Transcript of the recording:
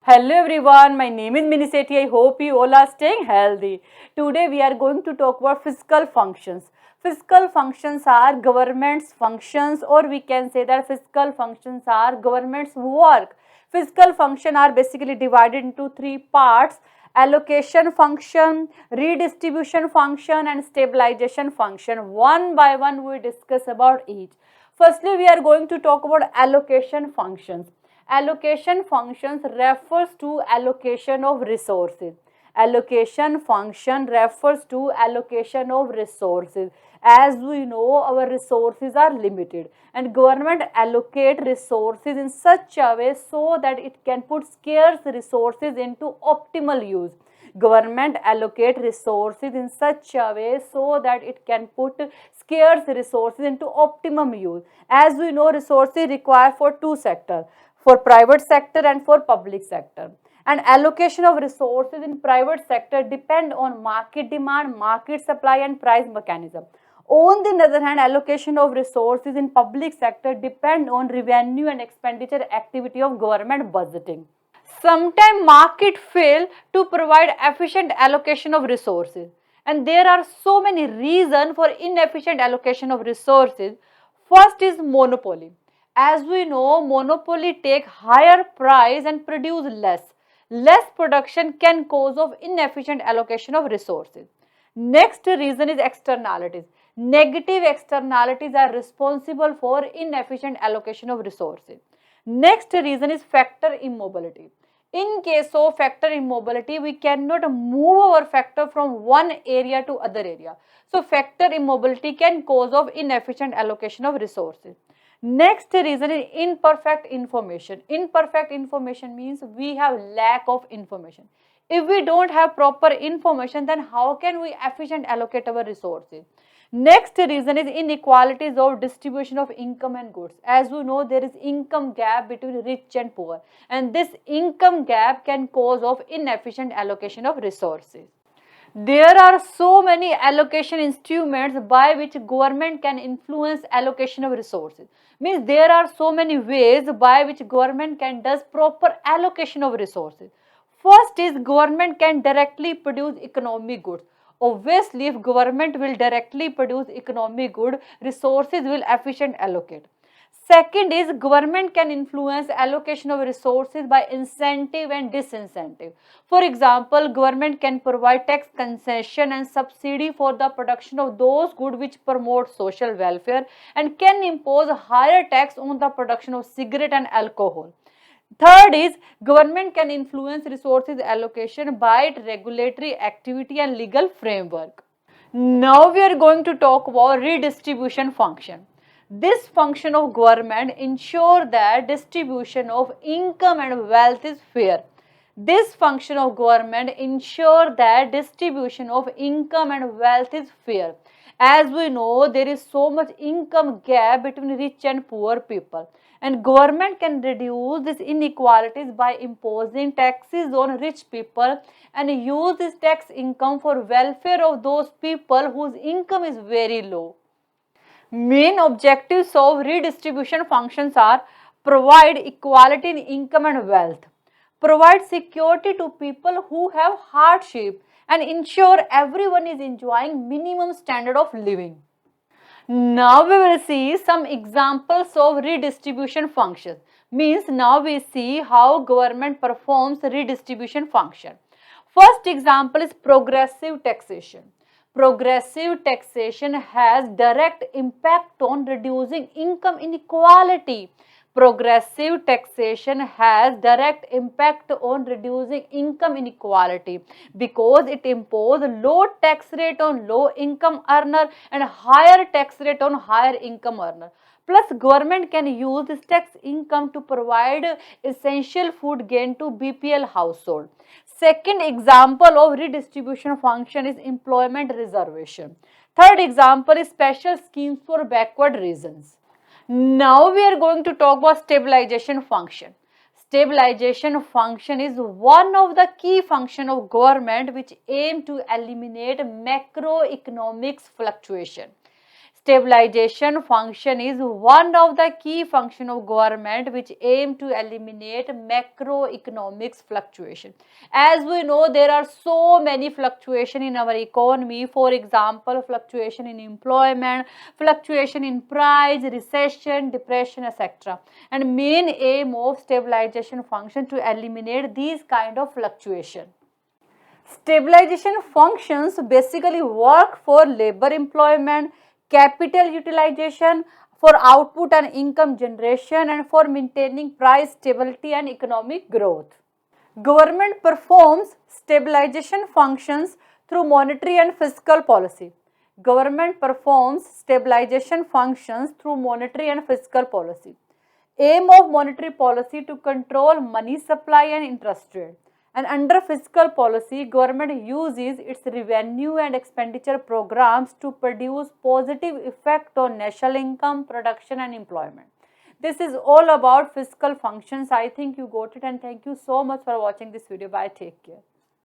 Hello everyone, my name is Miniseti. I hope you all are staying healthy. Today we are going to talk about fiscal functions. Fiscal functions are government's functions, or we can say that fiscal functions are government's work. Fiscal functions are basically divided into three parts: allocation function, redistribution function and stabilization function. One by one we discuss about each. Firstly, we are going to talk about allocation functions. Allocation functions refers to allocation of resources. Allocation function refers to allocation of resources. As we know, our resources are limited and government allocate resources in such a way so that it can put scarce resources into optimal use. Government allocate resources in such a way so that it can put scarce resources into optimum use. As we know, resources required for two sectors, for private sector and for public sector. And allocation of resources in private sector depend on market demand, market supply and price mechanism. On the other hand, allocation of resources in public sector depend on revenue and expenditure activity of government budgeting. Sometimes market fail to provide efficient allocation of resources, and there are so many reasons for inefficient allocation of resources. First is monopoly. As we know, monopoly take higher price and produce less. Less production can cause of inefficient allocation of resources. Next reason is externalities. Negative externalities are responsible for inefficient allocation of resources. Next reason is factor immobility. In case of factor immobility, we cannot move our factor from one area to other area. So factor immobility can cause of inefficient allocation of resources. Next reason is imperfect information. Imperfect information means we have lack of information. If we don't have proper information, then how can we efficiently allocate our resources? Next reason is inequalities of distribution of income and goods. As we know, there is income gap between rich and poor, and this income gap can cause of inefficient allocation of resources. There are so many allocation instruments by which government can influence allocation of resources. Means there are so many ways by which government can does proper allocation of resources. First is government can directly produce economic goods. Obviously, if government will directly produce economic good, resources will efficient allocate. Second is government can influence allocation of resources by incentive and disincentive. For example, government can provide tax concession and subsidy for the production of those goods which promote social welfare, and can impose higher tax on the production of cigarette and alcohol. Third is government can influence resources allocation by regulatory activity and legal framework. Now we are going to talk about redistribution function. This function of government ensure that distribution of income and wealth is fair. This function of government ensure that distribution of income and wealth is fair. As we know, there is so much income gap between rich and poor people, and government can reduce these inequalities by imposing taxes on rich people and use this tax income for welfare of those people whose income is very low. Main objectives of redistribution functions are: provide equality in income and wealth, provide security to people who have hardship, and ensure everyone is enjoying minimum standard of living. Now we will see some examples of redistribution functions. Means now we see how government performs redistribution function. First example is progressive taxation. Progressive taxation has direct impact on reducing income inequality. Progressive taxation has direct impact on reducing income inequality because it imposes low tax rate on low income earner and higher tax rate on higher income earner. Plus, government can use this tax income to provide essential food gain to BPL household. Second example of redistribution function is employment reservation. Third example is special schemes for backward regions. Now we are going to talk about stabilization function. Stabilization function is one of the key functions of government which aim to eliminate macroeconomics fluctuation. Stabilization function is one of the key functions of government which aim to eliminate macroeconomics fluctuation. As we know, there are so many fluctuation in our economy. For example, fluctuation in employment, fluctuation in price, recession, depression, etc. And main aim of stabilization function to eliminate these kind of fluctuation. Stabilization functions basically work for labor employment, capital utilization, for output and income generation, and for maintaining price stability and economic growth. Government performs stabilization functions through monetary and fiscal policy. Government performs stabilization functions through monetary and fiscal policy. Aim of monetary policy to control money supply and interest rate. And under fiscal policy, government uses its revenue and expenditure programs to produce positive effect on national income, production and employment. This is all about fiscal functions. I think you got it, and thank you so much for watching this video. Bye. Take care.